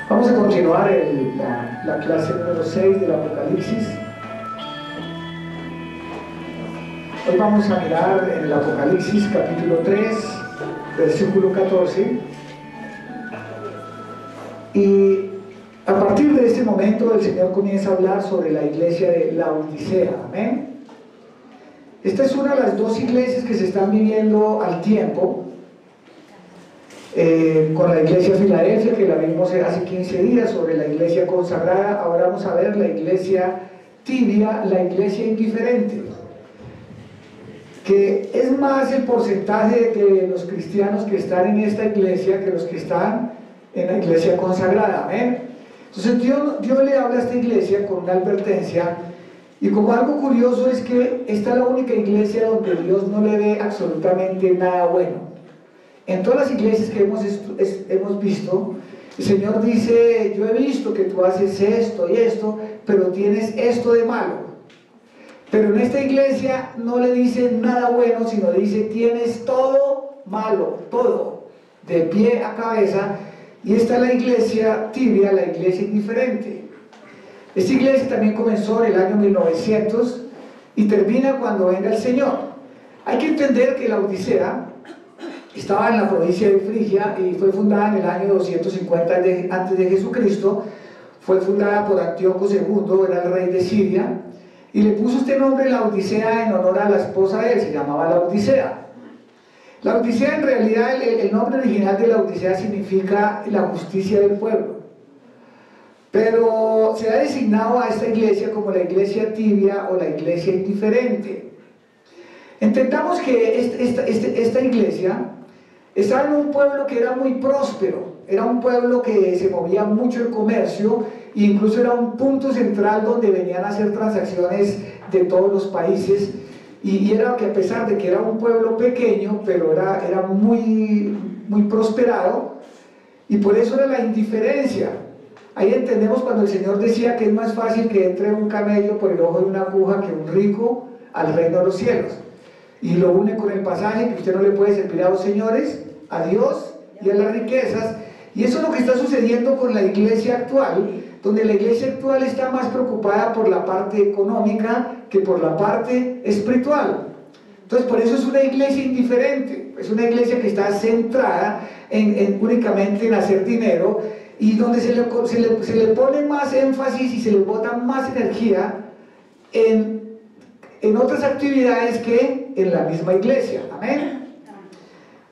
Vamos a continuar la clase número 6 del Apocalipsis. Hoy vamos a mirar en el Apocalipsis capítulo 3, versículo 14. Y a partir de este momento el Señor comienza a hablar sobre la iglesia de Laodicea. Amén. Esta es una de las dos iglesias que se están viviendo al tiempo. Con la iglesia de Filadelfia, que la vimos hace 15 días, sobre la iglesia consagrada. Ahora vamos a ver la iglesia tibia, la iglesia indiferente, que es más el porcentaje de los cristianos que están en esta iglesia que los que están en la iglesia consagrada. Amén. Entonces Dios le habla a esta iglesia con una advertencia, y como algo curioso es que esta es la única iglesia donde Dios no le ve absolutamente nada bueno. En todas las iglesias que hemos visto, el Señor dice: yo he visto que tú haces esto y esto, pero tienes esto de malo. Pero en esta iglesia no le dice nada bueno, sino le dice: tienes todo malo, todo, de pie a cabeza. Y esta es la iglesia tibia, la iglesia indiferente. Esta iglesia también comenzó en el año 1900 y termina cuando venga el Señor. Hay que entender que la Odisea estaba en la provincia de Frigia y fue fundada en el año 250 antes de Jesucristo. Fue fundada por Antíoco II, era el rey de Siria, y le puso este nombre Laodicea en honor a la esposa de él, se llamaba Laodicea. Laodicea, en realidad, el nombre original de Laodicea significa la justicia del pueblo, pero se ha designado a esta iglesia como la iglesia tibia o la iglesia indiferente. Entendamos que esta iglesia estaba en un pueblo que era muy próspero, era un pueblo que se movía mucho el comercio, e incluso era un punto central donde venían a hacer transacciones de todos los países, y era que, a pesar de que era un pueblo pequeño, pero era muy prosperado, y por eso era la indiferencia. Ahí entendemos cuando el Señor decía que es más fácil que entre un camello por el ojo de una aguja que un rico al reino de los cielos. Y lo une con el pasaje que usted no le puede servir a dos señores, a Dios y a las riquezas. Y eso es lo que está sucediendo con la iglesia actual, donde la iglesia actual está más preocupada por la parte económica que por la parte espiritual. Entonces, por eso es una iglesia indiferente, es una iglesia que está centrada únicamente en hacer dinero, y donde se le pone más énfasis y se le bota más energía en otras actividades que en la misma iglesia. Amén.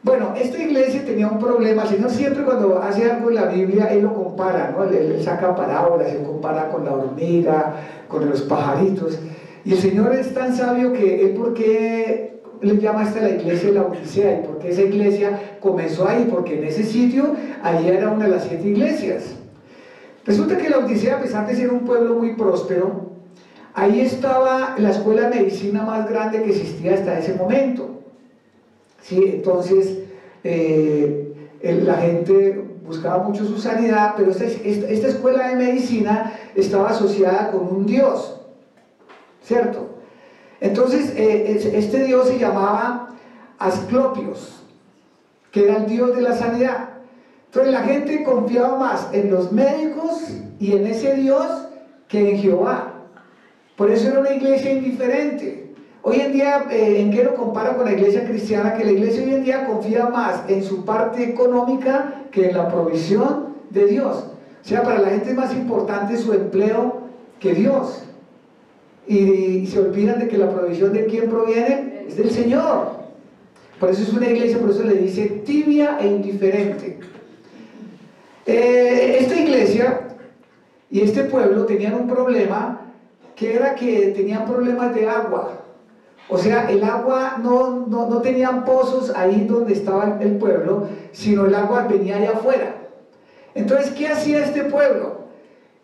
Bueno, esta iglesia tenía un problema. El Señor siempre, cuando hace algo en la Biblia, Él lo compara, ¿no? Él saca parábolas, Él compara con la hormiga, con los pajaritos. Y el Señor es tan sabio que Él, ¿por qué le llama esta la iglesia de la Odisea? ¿Y por qué esa iglesia comenzó ahí? Porque en ese sitio, allí era una de las 7 iglesias. Resulta que la Odisea, a pesar de ser un pueblo muy próspero, ahí estaba la escuela de medicina más grande que existía hasta ese momento. ¿Sí? Entonces, la gente buscaba mucho su sanidad, pero esta escuela de medicina estaba asociada con un dios, ¿cierto? Entonces, este dios se llamaba Asclopios, que era el dios de la sanidad. Entonces, la gente confiaba más en los médicos y en ese dios que en Jehová. Por eso era una iglesia indiferente. Hoy en día, ¿en qué lo compara con la iglesia cristiana? Que la iglesia hoy en día confía más en su parte económica que en la provisión de Dios. O sea, para la gente es más importante su empleo que Dios. Y se olvidan de que la provisión de quién proviene, es del Señor. Por eso es una iglesia, por eso le dice tibia e indiferente. Esta iglesia y este pueblo tenían un problema, que era que tenían problemas de agua. O sea, el agua no tenían pozos ahí donde estaba el pueblo, sino el agua venía allá afuera. Entonces, ¿qué hacía este pueblo?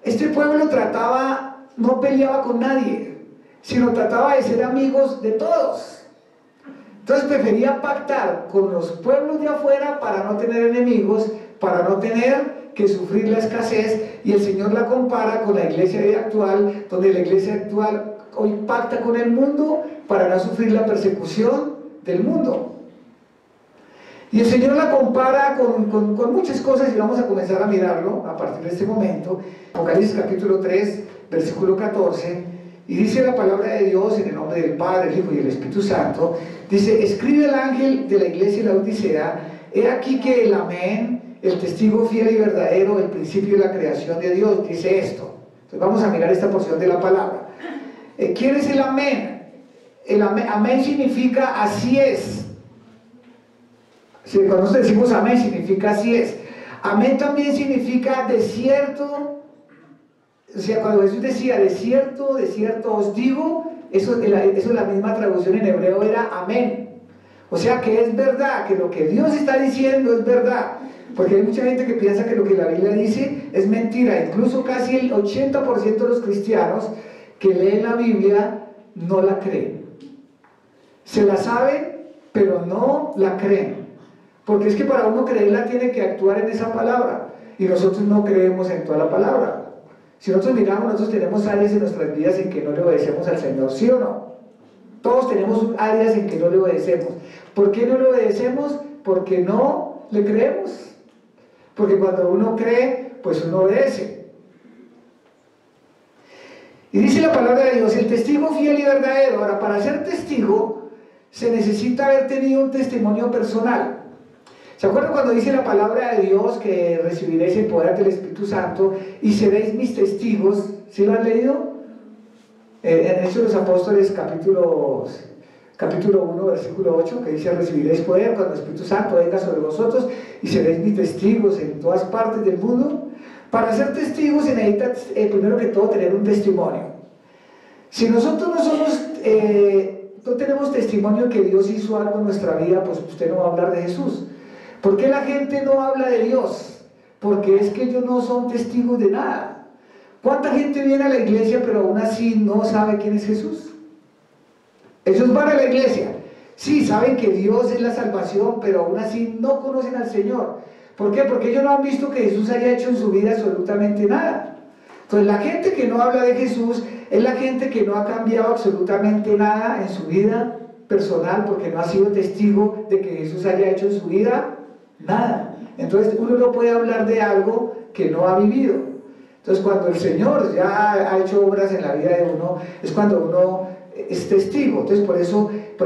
Este pueblo no peleaba con nadie, sino trataba de ser amigos de todos. Entonces prefería pactar con los pueblos de afuera para no tener enemigos, para no tener que sufrir la escasez. Y el Señor la compara con la iglesia actual, donde la iglesia actual hoy pacta con el mundo para no sufrir la persecución del mundo. Y el Señor la compara con muchas cosas y vamos a comenzar a mirarlo a partir de este momento. Apocalipsis capítulo 3, versículo 14, y dice la palabra de Dios en el nombre del Padre, el Hijo y el Espíritu Santo, dice: escribe el ángel de la iglesia de la Odisea, he aquí que el Amén, el testigo fiel y verdadero, el principio de la creación de Dios, dice esto. Entonces vamos a mirar esta porción de la palabra. ¿Quién es el Amén? El amén, amén significa así es. Cuando nosotros decimos amén significa así es. Amén también significa desierto. O sea, cuando Jesús decía desierto, desierto os digo, eso es la misma traducción en hebreo, era amén. O sea que es verdad, que lo que Dios está diciendo es verdad. Porque hay mucha gente que piensa que lo que la Biblia dice es mentira. Incluso casi el 80% de los cristianos que leen la Biblia no la creen. Se la saben, pero no la creen. Porque es que para uno creerla tiene que actuar en esa palabra. Y nosotros no creemos en toda la palabra. Si nosotros miramos, nosotros tenemos áreas en nuestras vidas en que no le obedecemos al Señor, ¿sí o no? Todos tenemos áreas en que no le obedecemos. ¿Por qué no le obedecemos? Porque no le creemos. Porque cuando uno cree, pues uno obedece. Y dice la palabra de Dios, el testigo fiel y verdadero. Ahora, para ser testigo, se necesita haber tenido un testimonio personal. ¿Se acuerdan cuando dice la palabra de Dios que recibiréis el poder del Espíritu Santo y seréis mis testigos? ¿Sí lo han leído? En Hechos de los Apóstoles capítulo 1, versículo 8, que dice: recibiréis poder cuando el Espíritu Santo venga sobre vosotros y seréis mis testigos en todas partes del mundo. Para ser testigos se necesita primero que todo tener un testimonio. Si nosotros no tenemos testimonio que Dios hizo algo en nuestra vida, pues usted no va a hablar de Jesús. ¿Por qué la gente no habla de Dios? Porque es que ellos no son testigos de nada. ¿Cuánta gente viene a la iglesia pero aún así no sabe quién es Jesús? Ellos van a la iglesia, sí, saben que Dios es la salvación, pero aún así no conocen al Señor. ¿Por qué? Porque ellos no han visto que Jesús haya hecho en su vida absolutamente nada. Entonces la gente que no habla de Jesús es la gente que no ha cambiado absolutamente nada en su vida personal, porque no ha sido testigo de que Jesús haya hecho en su vida nada. Entonces uno no puede hablar de algo que no ha vivido. Entonces cuando el Señor ya ha hecho obras en la vida de uno, es cuando uno es testigo. Entonces por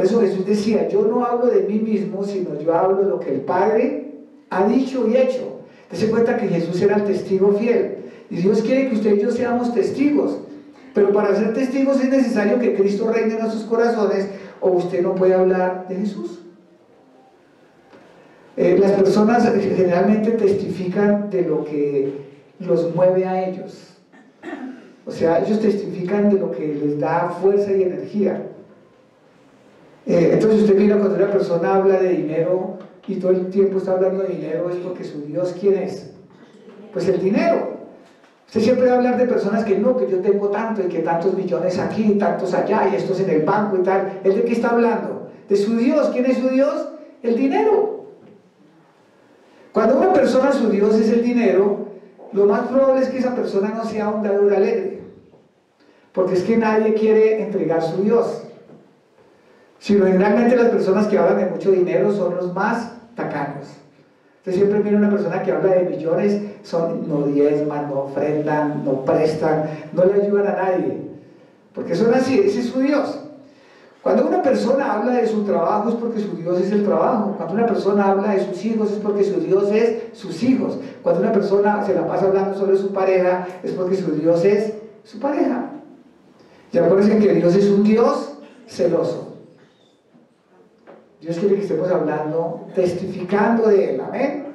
eso Jesús decía: yo no hablo de mí mismo, sino yo hablo de lo que el Padre ha dicho y hecho. Te cuenta que Jesús era el testigo fiel, y Dios quiere que usted y yo seamos testigos. Pero para ser testigos es necesario que Cristo reine en nuestros corazones, o usted no puede hablar de Jesús. Las personas generalmente testifican de lo que los mueve a ellos. O sea, ellos testifican de lo que les da fuerza y energía. Entonces usted mira, cuando una persona habla de dinero y todo el tiempo está hablando de dinero, es porque su Dios, ¿quién es? Pues el dinero. Usted siempre va a hablar de personas que no, que yo tengo tanto y que tantos millones aquí, tantos allá y estos en el banco y tal. ¿Él de qué está hablando? De su Dios. ¿Quién es su Dios? El dinero. Cuando una persona, su Dios es el dinero, lo más probable es que esa persona no sea un dador alegre, porque es que nadie quiere entregar su Dios. Sino generalmente las personas que hablan de mucho dinero son los más tacaños. Usted siempre mira una persona que habla de millones, no diezman, no ofrendan, no prestan, no le ayudan a nadie, porque son así, ese es su Dios. Cuando una persona habla de su trabajo es porque su Dios es el trabajo. Cuando una persona habla de sus hijos es porque su Dios es sus hijos. Cuando una persona se la pasa hablando sobre su pareja es porque su Dios es su pareja. Y acuérdense que Dios es un Dios celoso. Dios quiere que estemos hablando, testificando de Él. Amén.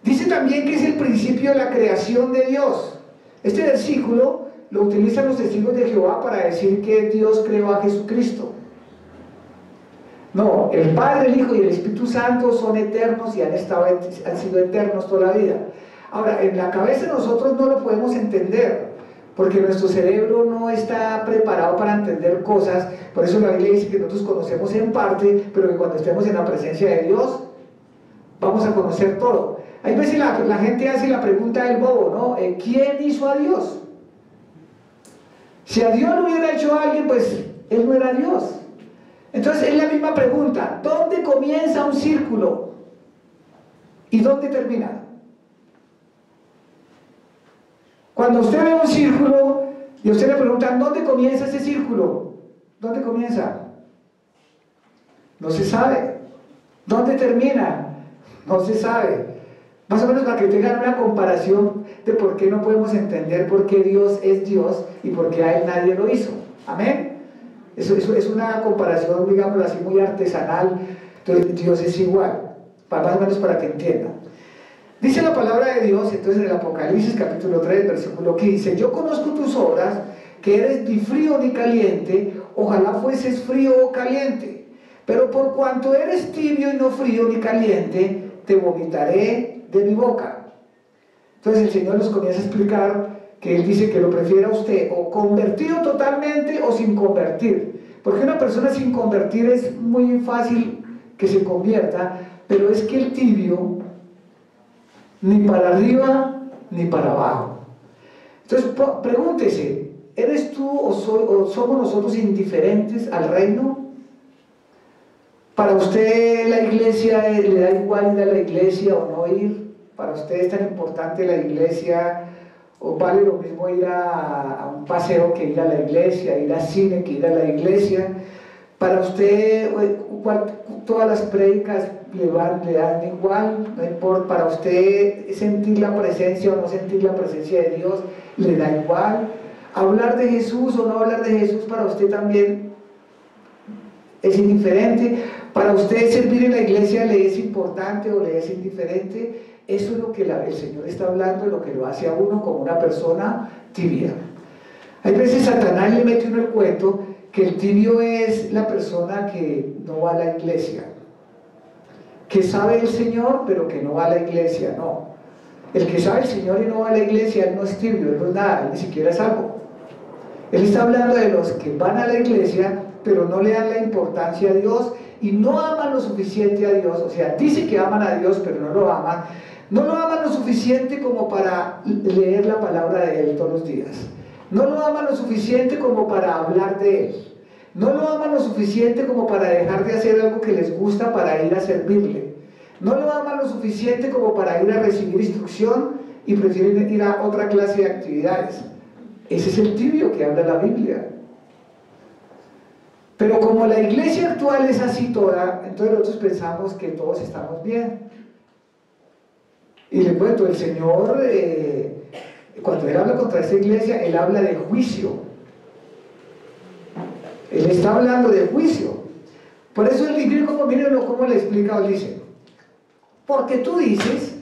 Dice también que es el principio de la creación de Dios. Este versículo lo utilizan los testigos de Jehová para decir que Dios creó a Jesucristo. No, el Padre, el Hijo y el Espíritu Santo son eternos y han sido eternos toda la vida. Ahora, en la cabeza nosotros no lo podemos entender, porque nuestro cerebro no está preparado para entender cosas. Por eso la Biblia dice que nosotros conocemos en parte, pero que cuando estemos en la presencia de Dios vamos a conocer todo. Hay veces la gente hace la pregunta del bobo, ¿no? ¿Quién hizo a Dios? Si a Dios lo hubiera hecho a alguien, pues Él no era Dios. Entonces es la misma pregunta: ¿dónde comienza un círculo. ¿Y dónde termina? Cuando usted ve un círculo y a usted le preguntan, ¿dónde comienza ese círculo? ¿Dónde comienza? No se sabe. ¿Dónde termina? No se sabe. Más o menos para que tengan una comparación de por qué no podemos entender por qué Dios es Dios y por qué a Él nadie lo hizo. Amén. Eso es una comparación, digamos así, muy artesanal. Entonces Dios es igual, más o menos para que entiendan. Dice la palabra de Dios, entonces en el Apocalipsis capítulo 3, versículo 15, yo conozco tus obras, que eres ni frío ni caliente, ojalá fueses frío o caliente, pero por cuanto eres tibio y no frío ni caliente, te vomitaré de mi boca. Entonces el Señor nos comienza a explicar que Él dice que lo prefiere a usted o convertido totalmente o sin convertir, porque una persona sin convertir es muy fácil que se convierta, pero es que el tibio ni para arriba ni para abajo. Entonces pregúntese, ¿eres tú o somos nosotros indiferentes al reino? ¿Para usted la iglesia le da igual ir a la iglesia o no ir? ¿Para usted es tan importante la iglesia o vale lo mismo ir a un paseo que ir a la iglesia, ir al cine que ir a la iglesia? ¿Para usted todas las prédicas le dan igual? No importa. ¿Para usted sentir la presencia o no sentir la presencia de Dios le da igual? ¿Hablar de Jesús o no hablar de Jesús para usted también es indiferente? ¿Para usted servir en la iglesia le es importante o le es indiferente? Eso es lo que el Señor está hablando, lo que lo hace a uno como una persona tibia. Hay veces Satanás le mete uno el cuento que el tibio es la persona que no va a la iglesia, que sabe el Señor pero que no va a la iglesia. No, el que sabe el Señor y no va a la iglesia, él no es tibio, él no es nada, él ni siquiera es algo. Él está hablando de los que van a la iglesia pero no le dan la importancia a Dios y no aman lo suficiente a Dios. O sea, dicen que aman a Dios pero no lo aman. No lo aman lo suficiente como para leer la palabra de Él todos los días. No lo aman lo suficiente como para hablar de Él. No lo aman lo suficiente como para dejar de hacer algo que les gusta para ir a servirle. No lo aman lo suficiente como para ir a recibir instrucción y prefieren ir a otra clase de actividades. Ese es el tibio que habla la Biblia. Pero como la iglesia actual es así toda, entonces nosotros pensamos que todos estamos bien. Y le cuento, el Señor, cuando Él habla contra esta iglesia, Él habla de juicio. Él está hablando de juicio. Por eso el griego, como mírenlo cómo le explica, Él dice, porque tú dices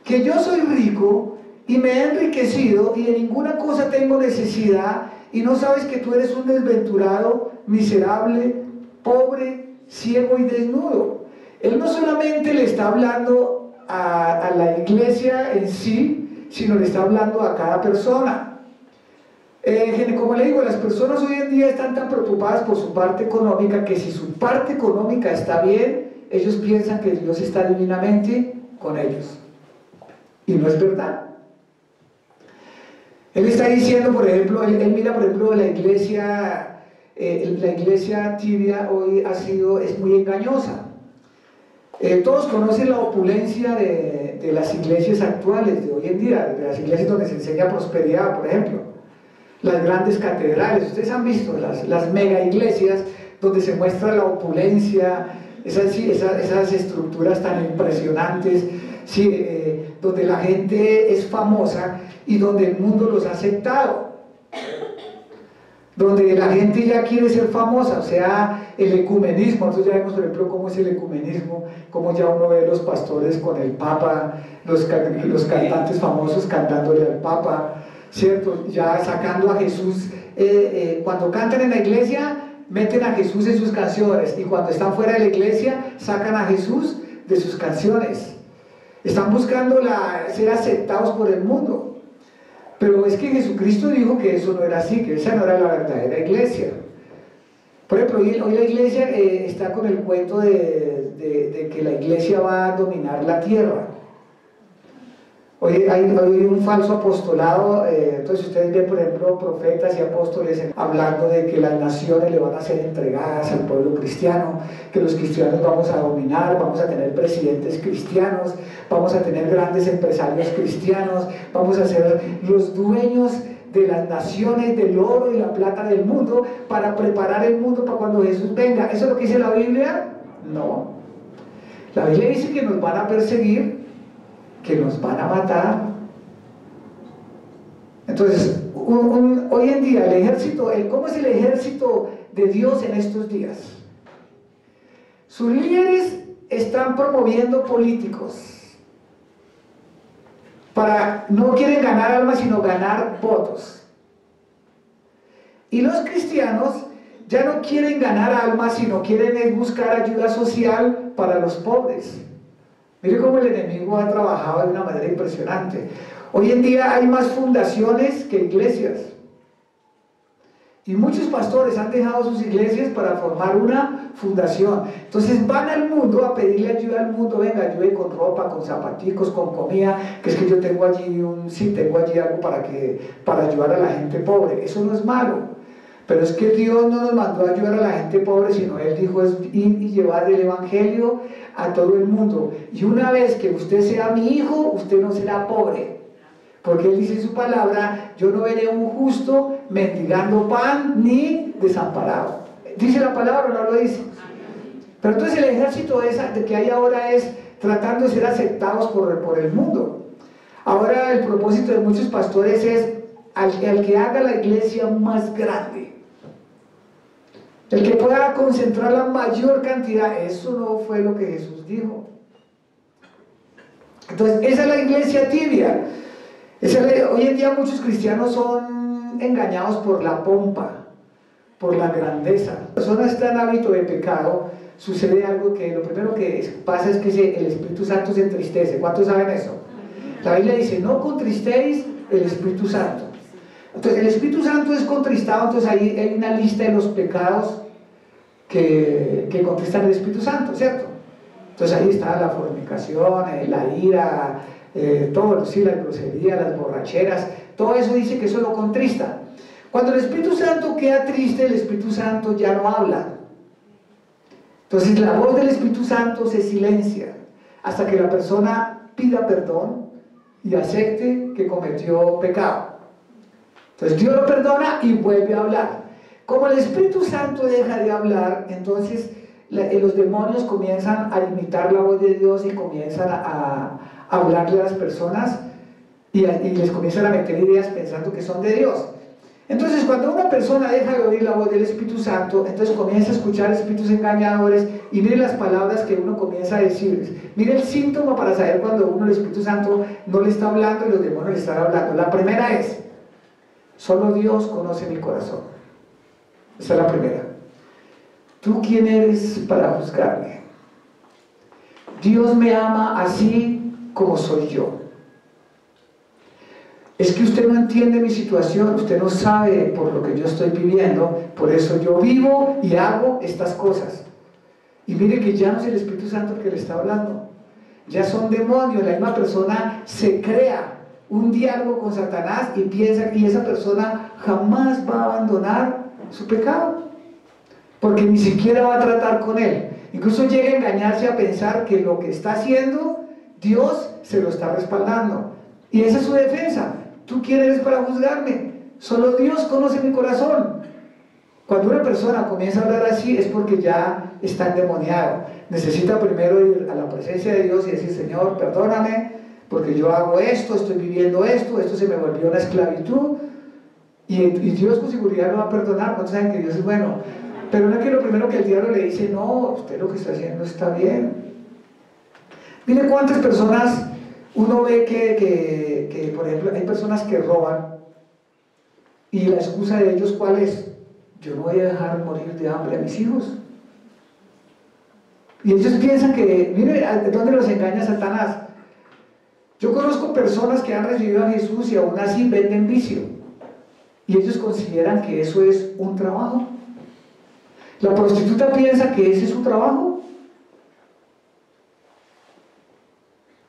que yo soy rico y me he enriquecido y de ninguna cosa tengo necesidad y no sabes que tú eres un desventurado, miserable, pobre, ciego y desnudo. Él no solamente le está hablando a la iglesia en sí, sino le está hablando a cada persona. Como le digo, las personas hoy en día están tan preocupadas por su parte económica que si su parte económica está bien, ellos piensan que Dios está divinamente con ellos. Y no es verdad. Él está diciendo, por ejemplo, él mira, por ejemplo, la iglesia tibia hoy es muy engañosa. Todos conocen la opulencia de las iglesias actuales de hoy en día, de las iglesias donde se enseña prosperidad, por ejemplo. Las grandes catedrales, ustedes han visto las mega iglesias donde se muestra la opulencia, esas estructuras tan impresionantes, sí, donde la gente es famosa y donde el mundo los ha aceptado, donde la gente ya quiere ser famosa. O sea, el ecumenismo, nosotros ya vemos, por ejemplo, cómo es el ecumenismo, cómo ya uno ve los pastores con el Papa, los cantantes famosos cantándole al Papa, ¿cierto? Ya sacando a Jesús, cuando cantan en la iglesia, meten a Jesús en sus canciones, y cuando están fuera de la iglesia, sacan a Jesús de sus canciones. Están buscando ser aceptados por el mundo. Pero es que Jesucristo dijo que eso no era así, que esa no era la verdadera iglesia. Por ejemplo, hoy la iglesia está con el cuento de que la iglesia va a dominar la tierra. Hoy hay un falso apostolado, entonces ustedes ven, por ejemplo, profetas y apóstoles hablando de que las naciones le van a ser entregadas al pueblo cristiano, que los cristianos vamos a dominar, vamos a tener presidentes cristianos, vamos a tener grandes empresarios cristianos, vamos a ser los dueños de las naciones, del oro y la plata del mundo, para preparar el mundo para cuando Jesús venga. ¿Eso es lo que dice la Biblia? No. La Biblia dice que nos van a perseguir, que nos van a matar. Entonces, hoy en día el ejército, ¿cómo es el ejército de Dios en estos días? Sus líderes están promoviendo políticos no quieren ganar almas, sino ganar votos. Y los cristianos ya no quieren ganar almas, sino quieren buscar ayuda social para los pobres. Mire cómo el enemigo ha trabajado de una manera impresionante. Hoy en día hay más fundaciones que iglesias. Y muchos pastores han dejado sus iglesias para formar una fundación. Entonces van al mundo a pedirle ayuda al mundo. Venga, ayude con ropa, con zapaticos, con comida. Que es que yo tengo allí tengo allí algo para ayudar a la gente pobre. Eso no es malo. Pero es que Dios no nos mandó a ayudar a la gente pobre, sino Él dijo es ir y llevar el evangelio a todo el mundo. Y una vez que usted sea mi hijo, usted no será pobre. Porque Él dice en su palabra, yo no veré un justo mendigando pan ni desamparado. ¿Dice la palabra o no lo dice? Pero entonces el ejército que hay ahora es tratando de ser aceptados por el mundo. Ahora el propósito de muchos pastores es al que haga la iglesia más grande, el que pueda concentrar la mayor cantidad. Eso no fue lo que Jesús dijo. Entonces esa es la iglesia tibia. Hoy en día muchos cristianos son engañados por la pompa, por la grandeza. La persona está en hábito de pecado, sucede algo que lo primero que pasa es que el Espíritu Santo se entristece. ¿Cuántos saben eso? La Biblia dice, no contristéis el Espíritu Santo. Entonces el Espíritu Santo es contristado, entonces ahí hay una lista de los pecados que contristan el Espíritu Santo, ¿cierto? Entonces ahí está la fornicación, la ira, todo, sí, la grosería, las borracheras, todo eso dice que eso lo contrista. Cuando el Espíritu Santo queda triste, el Espíritu Santo ya no habla. Entonces la voz del Espíritu Santo se silencia hasta que la persona pida perdón y acepte que cometió pecado. Entonces Dios lo perdona y vuelve a hablar. Como el Espíritu Santo deja de hablar, entonces los demonios comienzan a imitar la voz de Dios y comienzan a hablarle a las personas y les comienzan a meter ideas pensando que son de Dios. Entonces cuando una persona deja de oír la voz del Espíritu Santo, entonces comienza a escuchar espíritus engañadores y mire las palabras que uno comienza a decirles. Mire el síntoma para saber cuando uno, el Espíritu Santo, no le está hablando y los demonios le están hablando. La primera es, solo Dios conoce mi corazón. Esa es la primera. ¿Tú quién eres para juzgarme? Dios me ama así como soy yo. Es que usted no entiende mi situación, usted no sabe por lo que yo estoy viviendo, por eso yo vivo y hago estas cosas. Y mire que ya no es el Espíritu Santo el que le está hablando, ya son demonios. La misma persona se crea un diálogo con Satanás y piensa que esa persona jamás va a abandonar su pecado, porque ni siquiera va a tratar con él. Incluso llega a engañarse a pensar que lo que está haciendo, Dios se lo está respaldando. Y esa es su defensa. ¿Tú quién eres para juzgarme? Solo Dios conoce mi corazón. Cuando una persona comienza a hablar así es porque ya está endemoniado. Necesita primero ir a la presencia de Dios y decir, Señor, perdóname, porque yo hago esto, estoy viviendo esto se me volvió una esclavitud. Y Dios con seguridad lo va a perdonar. ¿Cuántos saben que Dios es bueno? Pero no es que lo primero que el diablo le dice, no, usted lo que está haciendo está bien. Mire cuántas personas uno ve que, por ejemplo, hay personas que roban y la excusa de ellos, ¿cuál es? Yo no voy a dejar morir de hambre a mis hijos. Y ellos piensan que, mire, ¿dónde los engaña Satanás? Yo conozco personas que han recibido a Jesús y aún así venden vicio. Y ellos consideran que eso es un trabajo. La prostituta piensa que ese es su trabajo.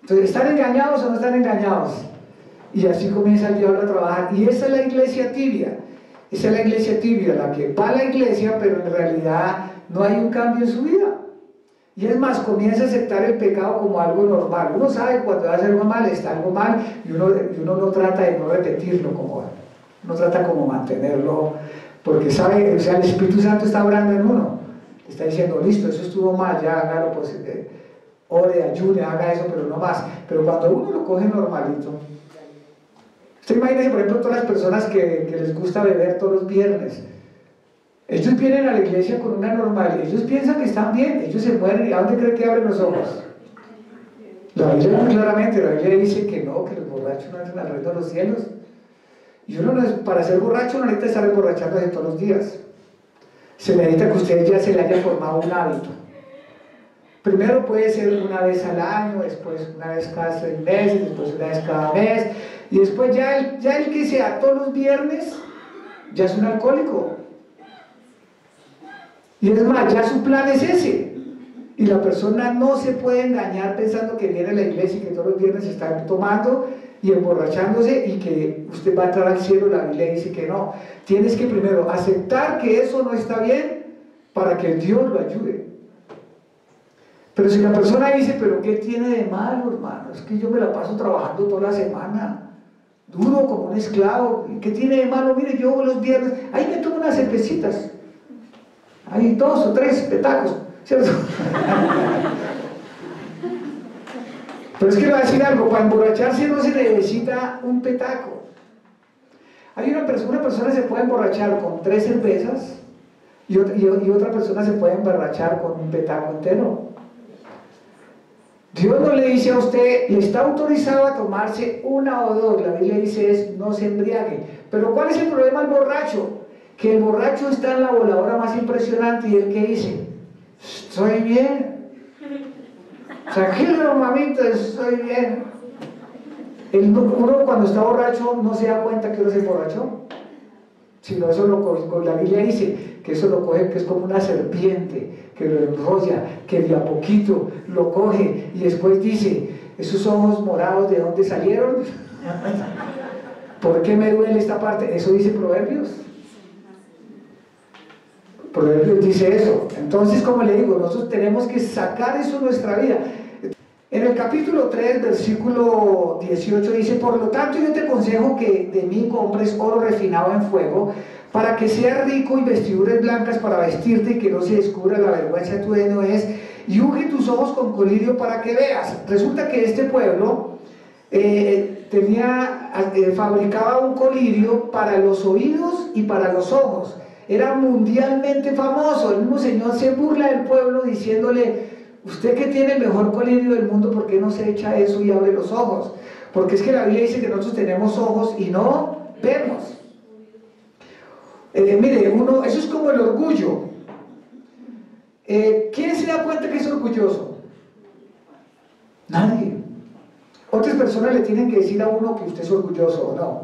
Entonces, ¿están engañados o no están engañados? Y así comienza el diablo a trabajar. Y esa es la iglesia tibia. Esa es la iglesia tibia, la que va a la iglesia, pero en realidad no hay un cambio en su vida. Y es más, comienza a aceptar el pecado como algo normal. Uno sabe que cuando hace algo mal, está algo mal, y uno no trata de no repetirlo, no trata como mantenerlo, porque sabe, o sea, el Espíritu Santo está obrando en uno. Está diciendo, listo, eso estuvo mal, ya hágalo, pues, ore, ayude, haga eso, pero no más. Pero cuando uno lo coge normalito, usted imagínese, por ejemplo, todas las personas que les gusta beber todos los viernes. Ellos vienen a la iglesia con una normalidad, ellos piensan que están bien, ellos se mueren, ¿y a dónde creen que abren los ojos? La Biblia muy claramente, la Biblia dice que no, que los borrachos no entran al reino de los cielos. Y uno no es, para ser borracho no necesita estar emborrachándose todos los días. Se necesita que usted ya se le haya formado un hábito. Primero puede ser una vez al año, después una vez cada 6 meses, después una vez cada mes, y después ya el que sea todos los viernes, ya es un alcohólico. Y es más, ya su plan es ese. Y la persona no se puede engañar pensando que viene a la iglesia y que todos los viernes está tomando y emborrachándose y que usted va a entrar al cielo. La Biblia dice que no. Tienes que primero aceptar que eso no está bien para que Dios lo ayude. Pero si la persona dice, pero ¿qué tiene de malo, hermano? Es que yo me la paso trabajando toda la semana, duro como un esclavo. ¿Qué tiene de malo? Mire, yo los viernes, ahí me tomo unas cervecitas. Hay 2 o 3 petacos, ¿cierto? Pero es que le voy a decir algo, para emborracharse no se necesita un petaco. Hay una persona se puede emborrachar con 3 cervezas y otra persona se puede emborrachar con un petaco entero. Dios no le dice a usted, le está autorizado a tomarse 1 o 2, la Biblia dice es no se embriague. Pero ¿cuál es el problema del borracho? Que el borracho está en la voladora más impresionante y él que dice, estoy bien, tranquilo mamita, estoy bien. Uno cuando está borracho no se da cuenta que uno se emborrachó, sino eso la Biblia dice que eso lo coge, que es como una serpiente, que lo enrolla, que de a poquito lo coge y después dice, esos ojos morados, ¿de dónde salieron? ¿Por qué me duele esta parte? Eso dice Proverbios. Proverbios dice eso. Entonces, como le digo, nosotros tenemos que sacar eso de nuestra vida. En el capítulo 3, versículo 18 dice, por lo tanto yo te aconsejo que de mí compres oro refinado en fuego, para que seas rico, y vestiduras blancas para vestirte y que no se descubra la vergüenza de tu desnudez, y unge tus ojos con colirio para que veas. Resulta que este pueblo fabricaba un colirio para los oídos y para los ojos. Era mundialmente famoso. El mismo Señor se burla del pueblo diciéndole, usted que tiene el mejor colirio del mundo, ¿por qué no se echa eso y abre los ojos? Porque es que la Biblia dice que nosotros tenemos ojos y no vemos. Mire, eso es como el orgullo. ¿Quién se da cuenta que es orgulloso? Nadie. Otras personas le tienen que decir a uno que usted es orgulloso o no.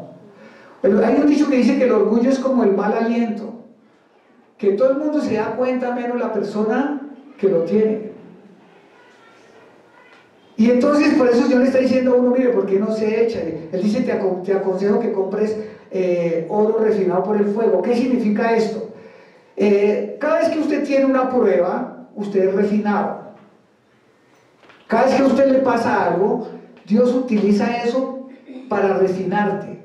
Pero hay un dicho que dice que el orgullo es como el mal aliento, que todo el mundo se da cuenta menos la persona que lo tiene. Y entonces por eso Dios le está diciendo a uno, mire, ¿por qué no se echa? Él dice, te aconsejo que compres oro refinado por el fuego. ¿Qué significa esto? Cada vez que usted tiene una prueba, usted es refinado. Cada vez que a usted le pasa algo, Dios utiliza eso para refinarte.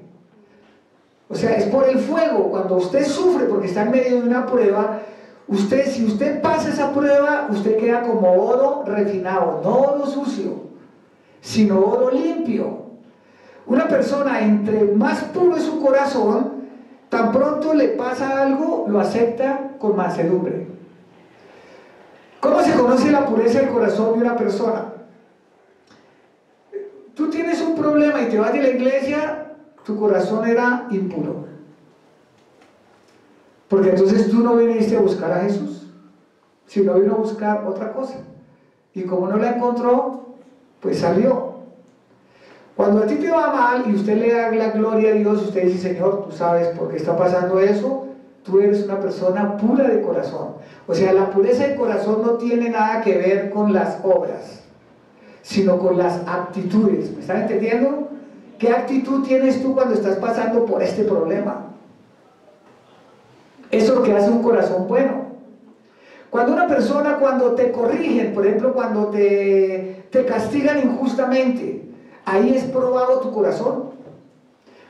O sea, es por el fuego. Cuando usted sufre porque está en medio de una prueba, si usted pasa esa prueba, usted queda como oro refinado, no oro sucio, sino oro limpio. Una persona, entre más puro es su corazón, tan pronto le pasa algo, lo acepta con mansedumbre. ¿Cómo se conoce la pureza del corazón de una persona? Tú tienes un problema y te vas de la iglesia, tu corazón era impuro. Porque entonces tú no viniste a buscar a Jesús, sino vino a buscar otra cosa. Y como no la encontró, pues salió. Cuando a ti te va mal y usted le da la gloria a Dios, usted dice, Señor, tú sabes por qué está pasando eso, tú eres una persona pura de corazón. O sea, la pureza de corazón no tiene nada que ver con las obras, sino con las actitudes. ¿Me están entendiendo? ¿Qué actitud tienes tú cuando estás pasando por este problema? Eso es lo que hace un corazón bueno. Cuando una persona, cuando te corrigen, por ejemplo, cuando te castigan injustamente, ahí es probado tu corazón.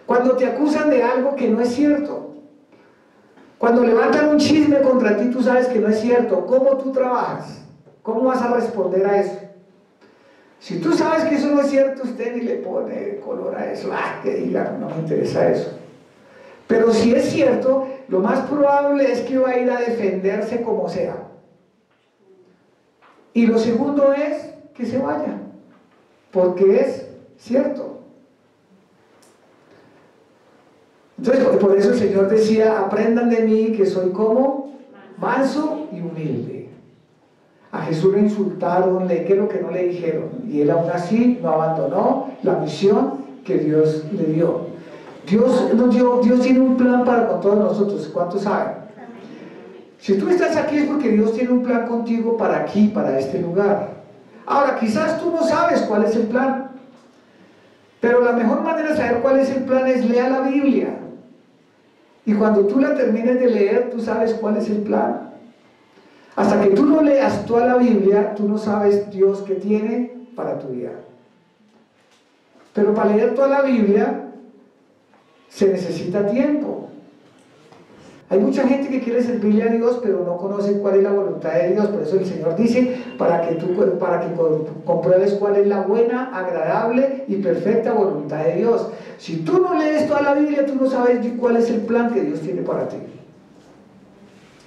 Cuando te acusan de algo que no es cierto, cuando levantan un chisme contra ti, tú sabes que no es cierto. ¿Cómo tú trabajas? ¿Cómo vas a responder a eso? Si tú sabes que eso no es cierto, usted ni le pone color a eso. Que diga, no me interesa eso. Pero si es cierto, lo más probable es que va a ir a defenderse como sea. Y lo segundo es que se vaya, porque es cierto. Entonces, por eso el Señor decía, aprendan de mí que soy como manso y humilde. A Jesús le insultaron, ¿qué es lo que no le dijeron? Y él aún así no abandonó la misión que Dios le dio. Dios tiene un plan para con todos nosotros. ¿Cuántos saben? Si tú estás aquí es porque Dios tiene un plan contigo para aquí, para este lugar. Ahora, quizás tú no sabes cuál es el plan, pero la mejor manera de saber cuál es el plan es leer la Biblia. Y cuando tú la termines de leer, tú sabes cuál es el plan. Hasta que tú no leas toda la Biblia, tú no sabes Dios qué tiene para tu vida. Pero para leer toda la Biblia se necesita tiempo. Hay mucha gente que quiere servirle a Dios, pero no conoce cuál es la voluntad de Dios. Por eso el Señor dice, para que compruebes cuál es la buena, agradable y perfecta voluntad de Dios. Si tú no lees toda la Biblia, tú no sabes cuál es el plan que Dios tiene para ti.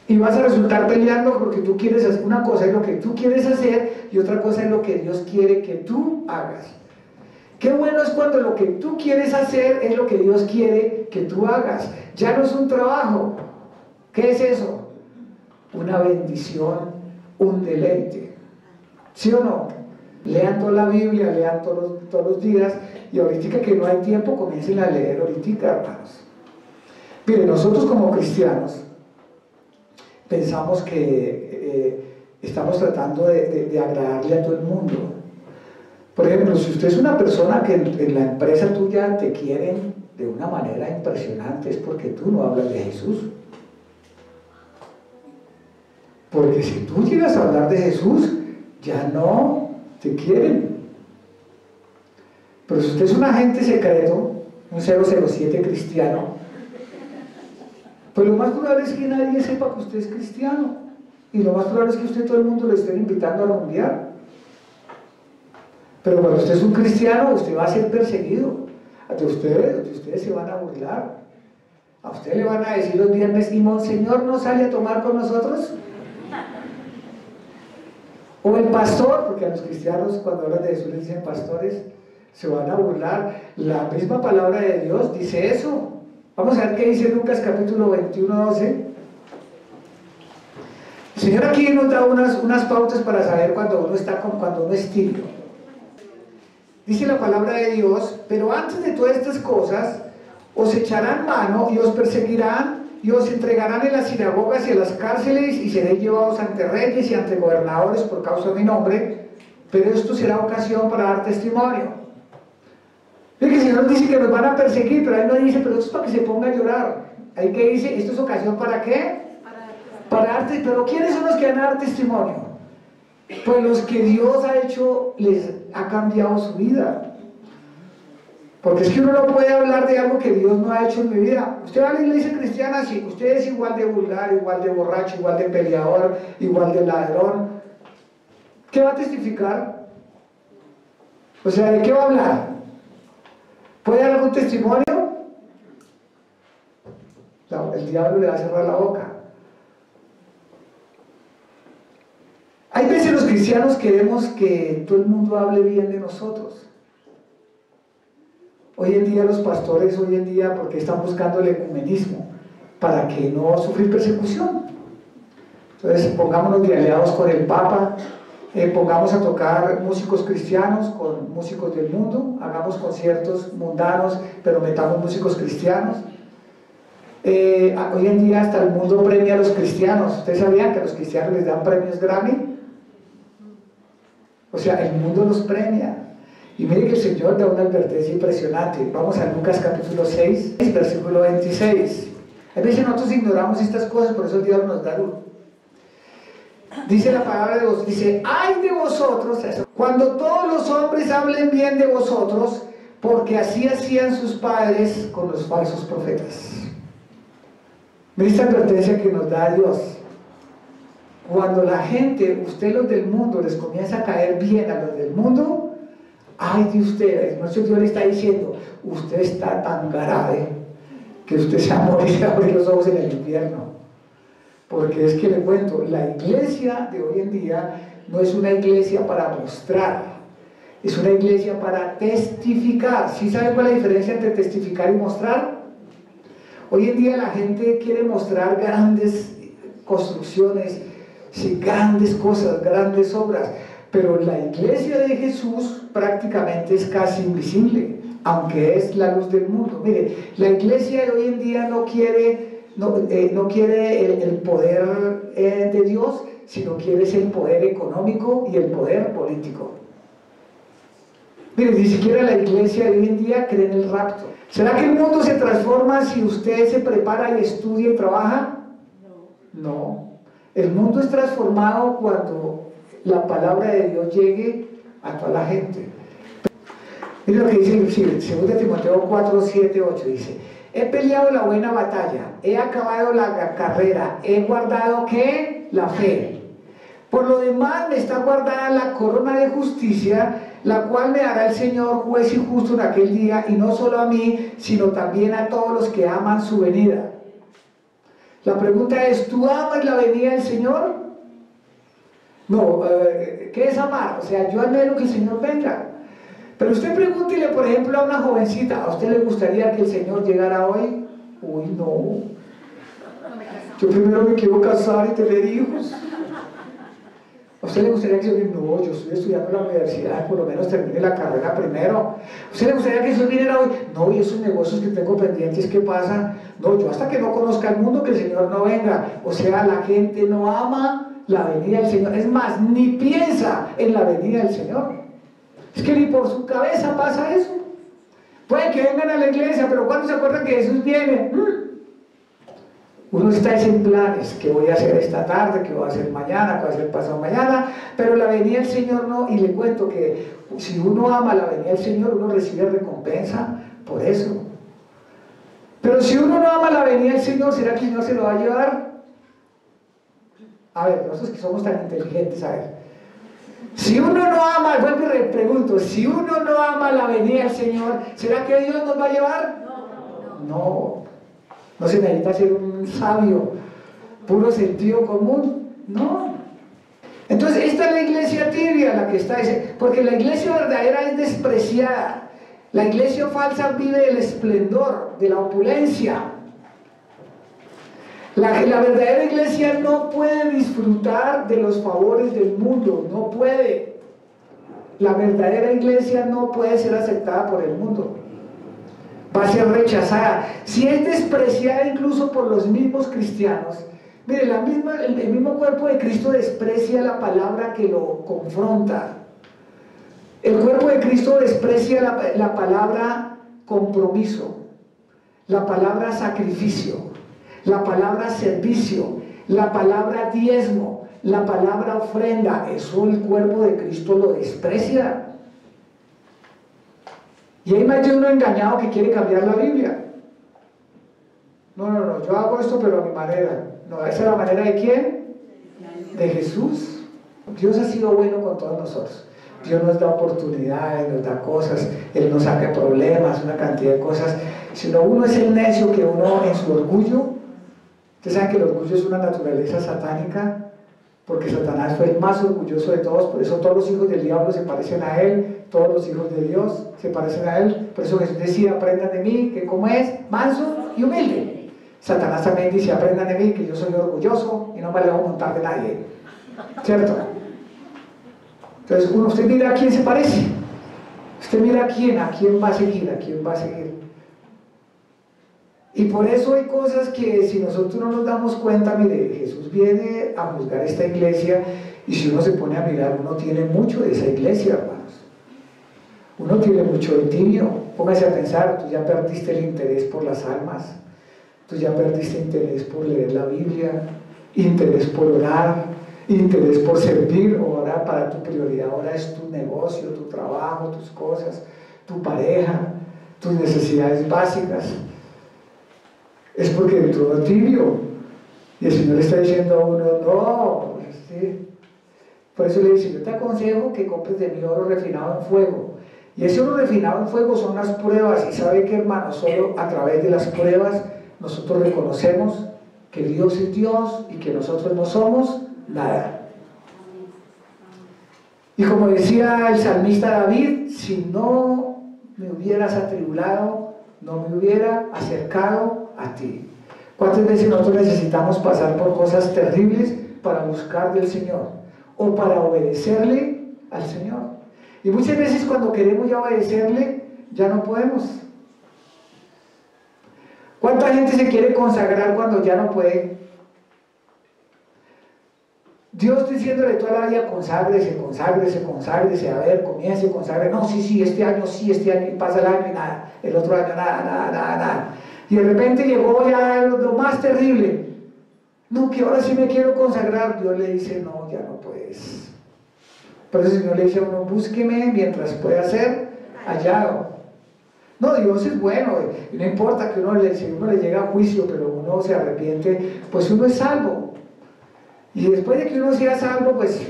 Y vas a resultar peleando porque tú quieres hacer una cosa, es lo que tú quieres hacer, y otra cosa es lo que Dios quiere que tú hagas. Qué bueno es cuando lo que tú quieres hacer es lo que Dios quiere que tú hagas. Ya no es un trabajo. ¿Qué es eso? Una bendición, un deleite. ¿Sí o no? Lean toda la Biblia, lean todos los días, y ahorita que no hay tiempo, comiencen a leer ahorita, hermanos. Miren, nosotros como cristianos pensamos que estamos tratando de agradarle a todo el mundo. Por ejemplo, si usted es una persona que en la empresa tuya te quieren de una manera impresionante, es porque tú no hablas de Jesús. Porque si tú llegas a hablar de Jesús, ya no te quieren. Pero si usted es un agente secreto, un 007 cristiano, pues lo más probable es que nadie sepa que usted es cristiano. Y lo más probable es que usted todo el mundo lo esté invitando a rumbear. Pero cuando usted es un cristiano, usted va a ser perseguido. De ustedes se van a burlar. A usted le van a decir los viernes, ¿y Monseñor no sale a tomar con nosotros? O el pastor, porque a los cristianos cuando hablan de Jesús les dicen pastores, se van a burlar. La misma palabra de Dios dice eso. Vamos a ver qué dice Lucas capítulo 21, 12. El Señor aquí nos da unas pautas para saber cuando uno es tibio. Dice la palabra de Dios, pero antes de todas estas cosas, os echarán mano y os perseguirán y os entregarán en las sinagogas y en las cárceles y seréis llevados ante reyes y ante gobernadores por causa de mi nombre, pero esto será ocasión para dar testimonio. Fíjate que el Señor dice que nos van a perseguir, pero ahí no dice, pero esto es para que se ponga a llorar. Ahí que dice, ¿esto es ocasión para qué? Para dar testimonio. Pero ¿quiénes son los que van a dar testimonio? Pues los que Dios ha hecho, les ha cambiado su vida. Porque es que uno no puede hablar de algo que Dios no ha hecho en mi vida. Usted va a la iglesia cristiana, sí, usted es igual de vulgar, igual de borracho, igual de peleador, igual de ladrón. ¿Qué va a testificar? O sea, ¿de qué va a hablar? ¿Puede dar algún testimonio? No, el diablo le va a cerrar la boca. Hay veces los cristianos queremos que todo el mundo hable bien de nosotros. Hoy en día los pastores, porque están buscando el ecumenismo, para que no sufrir persecución. Entonces pongámonos de aliados con el Papa, pongamos a tocar músicos cristianos con músicos del mundo, hagamos conciertos mundanos, pero metamos músicos cristianos. Hoy en día hasta el mundo premia a los cristianos. ¿Ustedes sabían que a los cristianos les dan premios Grammy? O sea, el mundo los premia. Y mire que el Señor da una advertencia impresionante. Vamos a Lucas capítulo 6, versículo 26. A veces nosotros ignoramos estas cosas, por eso el diablo nos da duro. Dice la palabra de Dios, dice, ay de vosotros, cuando todos los hombres hablen bien de vosotros, porque así hacían sus padres con los falsos profetas. Mire esta advertencia que nos da Dios. Cuando la gente, usted los del mundo, les comienza a caer bien a los del mundo, ay de ustedes, nuestro Dios le está diciendo, usted está tan grave que usted se va a morir a abrir los ojos en el infierno. Porque es que le cuento, la iglesia de hoy en día no es una iglesia para mostrar, es una iglesia para testificar. ¿Sí saben cuál es la diferencia entre testificar y mostrar? Hoy en día la gente quiere mostrar grandes construcciones, sí, grandes cosas, grandes obras, pero la iglesia de Jesús prácticamente es casi invisible, aunque es la luz del mundo. Mire, la iglesia de hoy en día no quiere el poder de Dios, sino quiere el poder económico y el poder político. Mire, ni siquiera la iglesia de hoy en día cree en el rapto. ¿Será que el mundo se transforma si usted se prepara y estudia y trabaja? No. El mundo es transformado cuando la palabra de Dios llegue a toda la gente. Mire lo que dice 2 Timoteo 4, 7, 8, dice: he peleado la buena batalla, he acabado la carrera, he guardado, ¿qué? La fe. Por lo demás me está guardada la corona de justicia, la cual me dará el Señor juez y justo en aquel día, y no solo a mí, sino también a todos los que aman su venida. La pregunta es, ¿tú amas la venida del Señor? No, ¿qué es amar? O sea, yo anhelo que el Señor venga. Pero usted pregúntele, por ejemplo, a una jovencita, ¿a usted le gustaría que el Señor llegara hoy? Uy, no. Yo primero me quiero casar y tener hijos. ¿A usted le gustaría que el Señor? No, yo estoy estudiando en la universidad, por lo menos termine la carrera primero. ¿A usted le gustaría que el Señor viniera hoy? No, y esos negocios que tengo pendientes, ¿qué pasa? No, yo hasta que no conozca el mundo, que el Señor no venga. O sea, la gente no ama la venida del Señor. Es más, ni piensa en la venida del Señor. Es que ni por su cabeza pasa eso. Pueden que vengan a la iglesia, pero cuando se acuerdan que Jesús viene, uno está en planes, ¿qué voy a hacer esta tarde? ¿Qué voy a hacer mañana? ¿Qué voy a hacer pasado mañana? Pero la venida del Señor no, y le cuento que si uno ama la venida del Señor, uno recibe recompensa por eso. Pero si uno no ama la venida del Señor, ¿será que el Señor se lo va a llevar? A ver, nosotros que somos tan inteligentes, a ver. Si uno no ama, vuelvo y pregunto, si uno no ama la venida del Señor, ¿será que Dios nos va a llevar? No. No se necesita ser un sabio, puro sentido común, no. Entonces, esta es la iglesia tibia la que está, porque la iglesia verdadera es despreciada. La iglesia falsa vive del esplendor, de la opulencia. La verdadera iglesia no puede disfrutar de los favores del mundo, no puede. La verdadera iglesia no puede ser aceptada por el mundo. Va a ser rechazada. Si es despreciada incluso por los mismos cristianos. Mire, el mismo cuerpo de Cristo desprecia la palabra que lo confronta. El cuerpo de Cristo desprecia la palabra compromiso, la palabra sacrificio, la palabra servicio, la palabra diezmo, la palabra ofrenda. Eso el cuerpo de Cristo lo desprecia. Y hay más de uno engañado que quiere cambiar la Biblia. No, yo hago esto pero a mi manera. No, ¿esa es la manera de quién? De Jesús. Dios ha sido bueno con todos nosotros. Dios nos da oportunidades, nos da cosas, Él nos saca problemas, una cantidad de cosas. Si no, uno es el necio que uno en su orgullo, ustedes saben que el orgullo es una naturaleza satánica, porque Satanás fue el más orgulloso de todos, por eso todos los hijos del diablo se parecen a él, todos los hijos de Dios se parecen a él. Por eso Jesús decía, aprendan de mí, que como es, manso y humilde. Satanás también dice, aprendan de mí, que yo soy orgulloso y no me dejo montar de nadie, ¿cierto? Entonces usted mira a quién se parece, usted mira a quién va a seguir, a quién va a seguir. Y por eso hay cosas que si nosotros no nos damos cuenta, mire, Jesús viene a juzgar esta iglesia y si uno se pone a mirar, uno tiene mucho de esa iglesia, hermanos. Uno tiene mucho de tibio. Póngase a pensar, tú ya perdiste el interés por las almas, tú ya perdiste interés por leer la Biblia, interés por orar, interés por servir. Ahora para tu prioridad ahora es tu negocio, tu trabajo, tus cosas, tu pareja, tus necesidades básicas. Es porque entró tibio y el Señor le está diciendo a uno, no, ¿sí? Por eso le dice, yo te aconsejo que compres de mí oro refinado en fuego. Y ese oro refinado en fuego son las pruebas. Y sabe que, hermano, solo a través de las pruebas nosotros reconocemos que Dios es Dios y que nosotros no somos nada. Y como decía el salmista David, si no me hubieras atribulado, no me hubiera acercado a ti. ¿Cuántas veces nosotros necesitamos pasar por cosas terribles para buscar del Señor o para obedecerle al Señor? Y muchas veces cuando queremos ya obedecerle, ya no podemos. ¿Cuánta gente se quiere consagrar cuando ya no puede? Dios diciéndole toda la vida, conságrese, conságrese, conságrese, a ver, comience, consagre. No, sí, este año, y pasa el año y nada, el otro año nada. Y de repente llegó ya lo más terrible. No, que ahora sí me quiero consagrar. Dios le dice, no, ya no puedes. Por eso el Señor le dice a uno, búsqueme mientras pueda ser hallado. No, Dios es bueno, y no importa que si uno le llega a juicio, pero uno se arrepiente, pues uno es salvo. Y después de que uno sea salvo, pues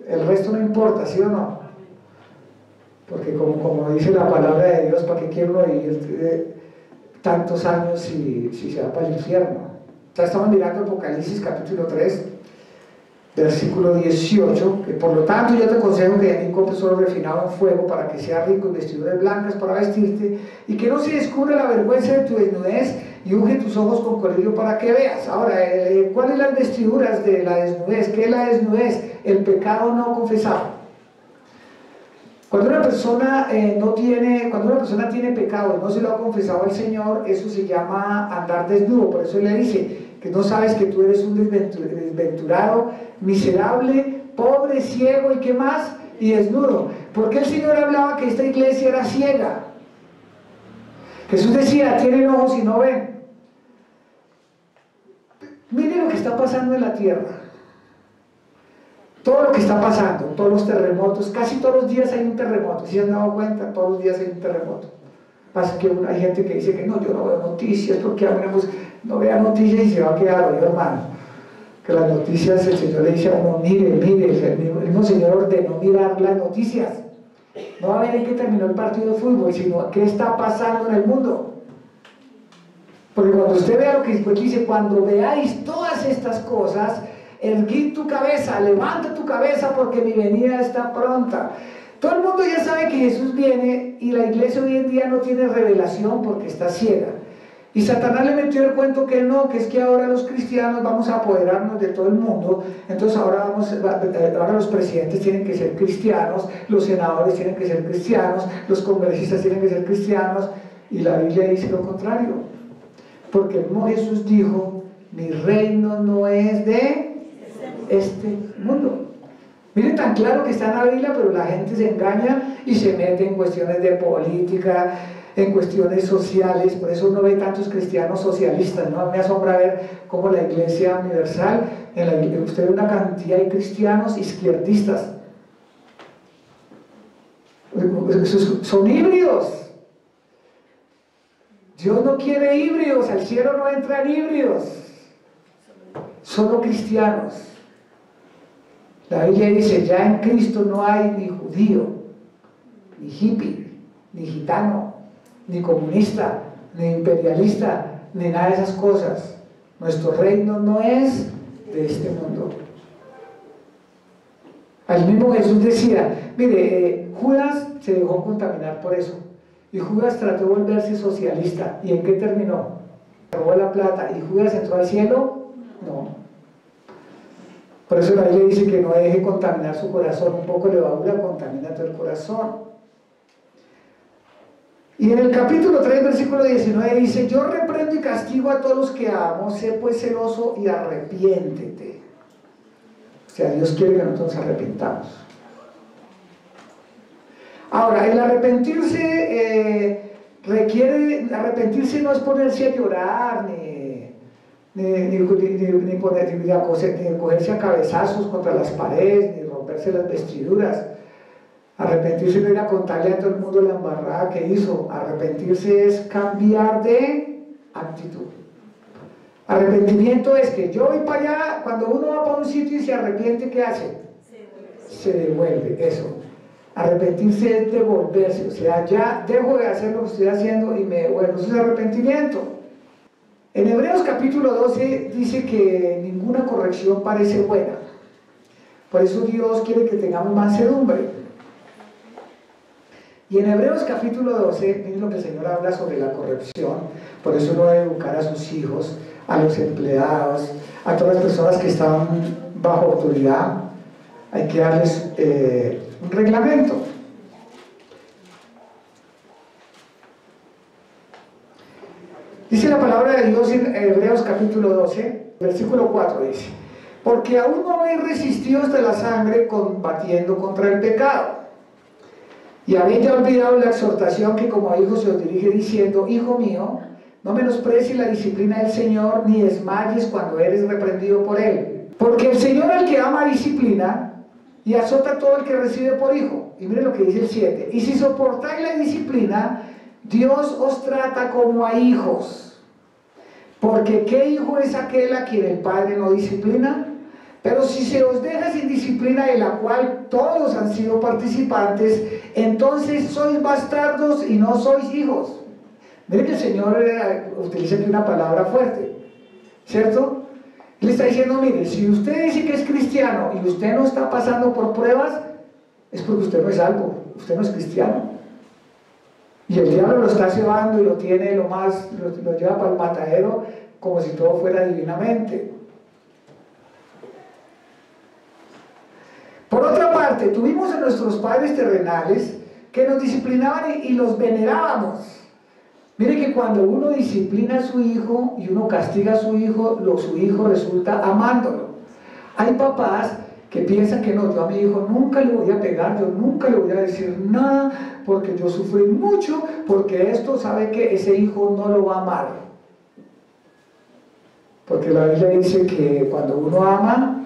el resto no importa, ¿sí o no? Porque como dice la palabra de Dios, ¿para qué quiere uno vivir tantos años si se va para el infierno? Estamos mirando Apocalipsis capítulo 3, versículo 18, que por lo tanto yo te aconsejo que de mí compres oro refinado en fuego para que seas rico en vestiduras blancas para vestirte y que no se descubra la vergüenza de tu desnudez y unge tus ojos con colirio para que veas. Ahora, ¿cuáles son las vestiduras de la desnudez? ¿Qué es la desnudez? El pecado no confesado. Cuando una persona tiene pecado y no se lo ha confesado al Señor, eso se llama andar desnudo. Por eso Él le dice que no sabes que tú eres un desventurado, miserable, pobre, ciego y qué más, y desnudo. Porque el Señor hablaba que esta iglesia era ciega. Jesús decía, tienen ojos y no ven. Miren lo que está pasando en la tierra. Todo lo que está pasando, todos los terremotos, casi todos los días hay un terremoto. ¿Sí se han dado cuenta? Todos los días hay un terremoto. Pasa que hay gente que dice que no, yo no veo noticias, porque no vea noticias y se va a quedar, oye hermano, que las noticias, el Señor le dice a uno, mire, el mismo Señor ordenó mirar las noticias. No va a ver en qué terminó el partido de fútbol, sino qué está pasando en el mundo. Porque cuando usted vea lo que dice, cuando veáis todas estas cosas, erguid tu cabeza, levanta tu cabeza porque mi venida está pronta. Todo el mundo ya sabe que Jesús viene y la iglesia hoy en día no tiene revelación porque está ciega. Y Satanás le metió el cuento que no, que es que ahora los cristianos vamos a apoderarnos de todo el mundo, entonces ahora los presidentes tienen que ser cristianos, los senadores tienen que ser cristianos, los congresistas tienen que ser cristianos, y la Biblia dice lo contrario. Porque el mismo Jesús dijo, mi reino no es de este mundo. Miren tan claro que está en la Biblia, pero la gente se engaña y se mete en cuestiones de política, en cuestiones sociales. Por eso uno ve tantos cristianos socialistas, ¿no? Me asombra ver cómo la Iglesia Universal, usted ve una cantidad de cristianos izquierdistas. Son híbridos. Dios no quiere híbridos, al cielo no entran híbridos, solo cristianos. La Biblia dice, ya en Cristo no hay ni judío, ni hippie, ni gitano, ni comunista, ni imperialista, ni nada de esas cosas. Nuestro reino no es de este mundo. Al mismo Jesús decía, mire, Judas se dejó contaminar por eso. Y Judas trató de volverse socialista. ¿Y en qué terminó? Robó la plata. ¿Y Judas entró al cielo? No. Por eso la Biblia dice que no deje contaminar su corazón. Un poco de levadura contamina todo el corazón. Y en el capítulo 3, versículo 19 dice, yo reprendo y castigo a todos los que amo, sé pues celoso y arrepiéntete. O sea, Dios quiere que nosotros nos arrepintamos. Ahora, el arrepentirse arrepentirse no es ponerse a llorar, ni cogerse a cabezazos contra las paredes, ni romperse las vestiduras. Arrepentirse no ir a contarle a todo el mundo la embarrada que hizo. Arrepentirse es cambiar de actitud. Arrepentimiento es que yo voy para allá, cuando uno va para un sitio y se arrepiente, ¿qué hace? Se devuelve, eso. Arrepentirse es devolverse, o sea, ya dejo de hacer lo que estoy haciendo y me devuelvo. Eso es arrepentimiento. En Hebreos capítulo 12 dice que ninguna corrección parece buena. Por eso Dios quiere que tengamos mansedumbre. Y en Hebreos capítulo 12, miren lo que el Señor habla sobre la corrección. Por eso uno debe educar a sus hijos, a los empleados, a todas las personas que están bajo autoridad. Hay que darles un reglamento. Dice la palabra de Dios en Hebreos capítulo 12, versículo 4, dice, porque aún no habéis resistido hasta la sangre combatiendo contra el pecado. Y habéis ya olvidado la exhortación que como a hijos se os dirige diciendo, hijo mío, no menosprecies la disciplina del Señor, ni desmayes cuando eres reprendido por Él. Porque el Señor al que ama disciplina y azota a todo el que recibe por hijo. Y miren lo que dice el 7. Y si soportáis la disciplina, Dios os trata como a hijos. Porque ¿qué hijo es aquel a quien el Padre no disciplina? Pero si se os deja sin disciplina, de la cual todos han sido participantes, entonces sois bastardos y no sois hijos. Miren que el Señor utiliza aquí una palabra fuerte, ¿cierto? Él está diciendo, mire, si usted dice que es cristiano y usted no está pasando por pruebas, es porque usted no es salvo, usted no es cristiano. Y el diablo lo está cebando y lo tiene lo lleva para el matadero como si todo fuera divinamente. Por otra parte, tuvimos a nuestros padres terrenales que nos disciplinaban y los venerábamos. Mire que cuando uno disciplina a su hijo y uno castiga a su hijo resulta amándolo. Hay papás que piensan que no, yo a mi hijo nunca le voy a pegar, yo nunca le voy a decir nada, porque yo sufrí mucho, porque esto sabe que ese hijo no lo va a amar. Porque la Biblia dice que cuando uno ama,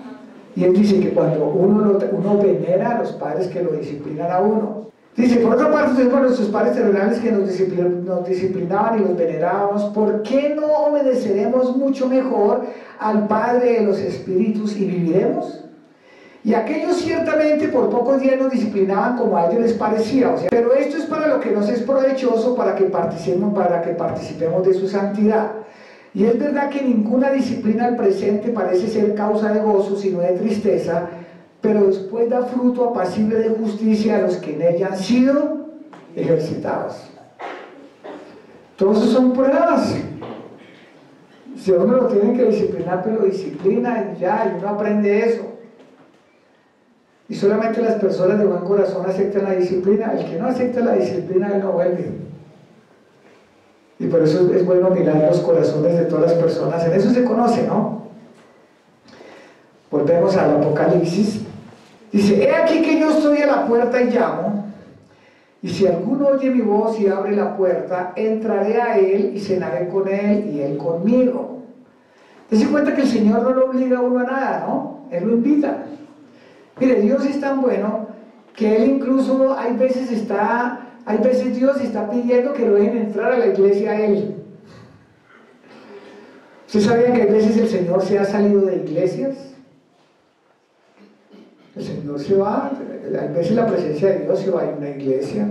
y él dice que cuando uno venera a los padres que lo disciplinan a uno. Dice, por otra parte, tuvimos nuestros padres terrenales que nos disciplinaban y los venerábamos. ¿Por qué no obedeceremos mucho mejor al Padre de los Espíritus y viviremos? Y aquellos ciertamente por pocos días nos disciplinaban como a ellos les parecía. O sea, pero esto es para lo que nos es provechoso, para que participemos de su santidad. Y es verdad que ninguna disciplina al presente parece ser causa de gozo, sino de tristeza, pero después da fruto apacible de justicia a los que en ella han sido ejercitados. Todos esos son pruebas. Si uno lo tiene que disciplinar, pues lo disciplina y ya, y uno aprende eso. Y solamente las personas de buen corazón aceptan la disciplina. El que no acepta la disciplina, él no vuelve. Y por eso es bueno mirar los corazones de todas las personas. En eso se conoce, ¿no? Volvemos al Apocalipsis. Dice, he aquí que yo estoy a la puerta y llamo, y si alguno oye mi voz y abre la puerta, entraré a él y cenaré con él y él conmigo. Te cuenta que el Señor no lo obliga a uno a nada, ¿no? Él lo invita. Mire, Dios es tan bueno que Él incluso hay veces Dios está pidiendo que lo dejen entrar a la iglesia a Él. ¿Ustedes sabían que a veces el Señor se ha salido de iglesias? El Señor se va, a veces la presencia de Dios se va a una iglesia.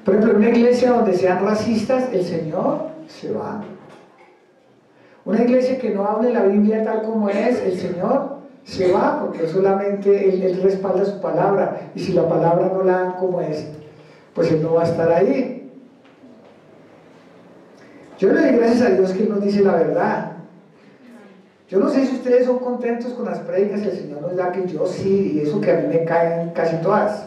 Por ejemplo, en una iglesia donde sean racistas, el Señor se va. Una iglesia que no hable la Biblia tal como es, el Señor se va, porque solamente Él respalda su palabra, y si la palabra no la dan como es, pues Él no va a estar ahí. Yo le doy gracias a Dios que Él nos dice la verdad. Yo no sé si ustedes son contentos con las prédicas que el Señor nos da, que yo sí, y eso que a mí me caen casi todas.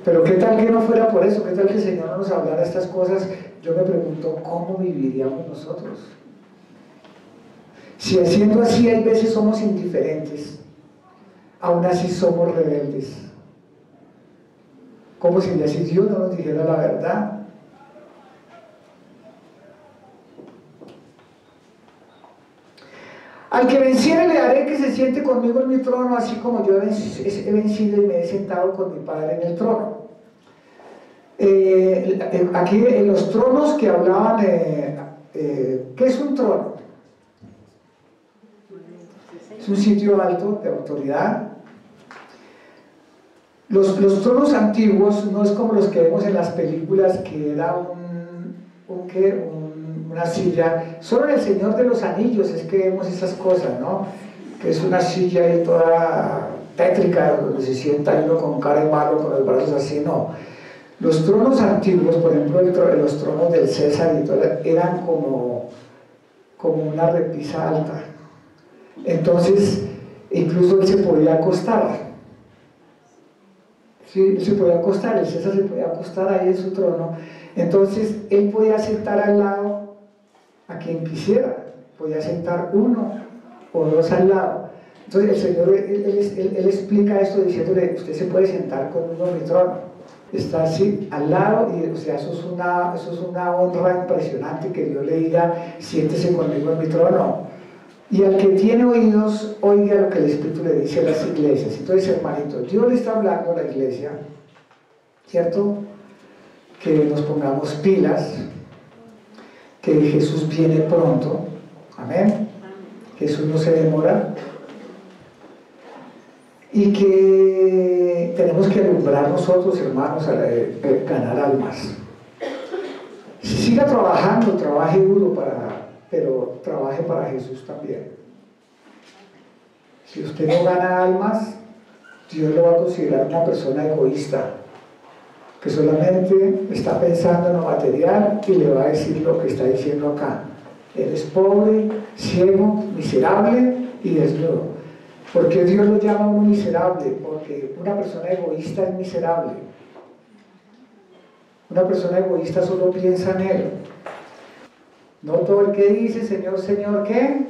Pero qué tal que no fuera por eso, qué tal que el Señor no nos hablara estas cosas. Yo me pregunto, ¿cómo viviríamos nosotros? Si haciendo así hay veces somos indiferentes, aún así somos rebeldes. Como si Dios no nos dijera la verdad. Al que venciere le haré que se siente conmigo en mi trono, así como yo he vencido y me he sentado con mi Padre en el trono. Aquí en los tronos que hablaban, ¿qué es un trono? Es un sitio alto de autoridad. Los tronos antiguos no es como los que vemos en las películas, que era una silla. Solo en El Señor de los Anillos es que vemos esas cosas, ¿no? Que es una silla ahí toda tétrica, donde se sienta uno con cara de malo, con los brazos así, no. Los tronos antiguos, por ejemplo, los tronos del César y todo, eran como una repisa alta. Entonces, incluso él se podía acostar. Sí, se podía acostar, el César se podía acostar ahí en su trono. Entonces, él podía sentar al lado a quien quisiera. Podía sentar uno o dos al lado. Entonces, el Señor, él explica esto diciéndole, usted se puede sentar conmigo en mi trono. Está así al lado, y o sea, eso es una honra impresionante, que Dios le diga, siéntese conmigo en mi trono. Y al que tiene oídos, oiga lo que el Espíritu le dice a las iglesias. Entonces, hermanitos, Dios le está hablando a la iglesia, ¿cierto? Que nos pongamos pilas, que Jesús viene pronto, amén. Jesús no se demora, y que tenemos que alumbrar nosotros, hermanos, a ganar almas. Siga trabajando, trabaje duro, pero trabaje para Jesús también. Si usted no gana almas, Dios lo va a considerar una persona egoísta, que solamente está pensando en lo material y le va a decir lo que está diciendo acá. Eres pobre, ciego, miserable y desnudo. ¿Por qué Dios lo llama a uno miserable? Porque una persona egoísta es miserable. Una persona egoísta solo piensa en él. No todo el que dice, Señor, Señor, ¿qué?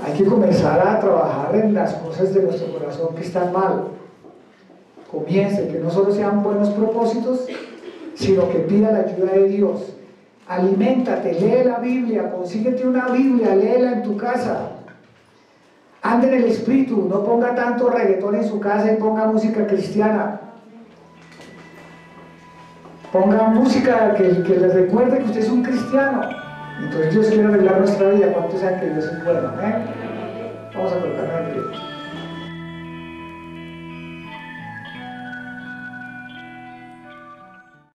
Hay que comenzar a trabajar en las cosas de nuestro corazón que están mal. Comience, que no solo sean buenos propósitos, sino que pida la ayuda de Dios. Aliméntate, lee la Biblia, consíguete una Biblia, léela en tu casa. Ande en el Espíritu, no ponga tanto reggaetón en su casa y ponga música cristiana. Ponga música que les recuerde que usted es un cristiano. Entonces Dios quiere arreglar nuestra vida. ¿Cuántos saben que Dios es bueno? Vamos a colocarnos en pie.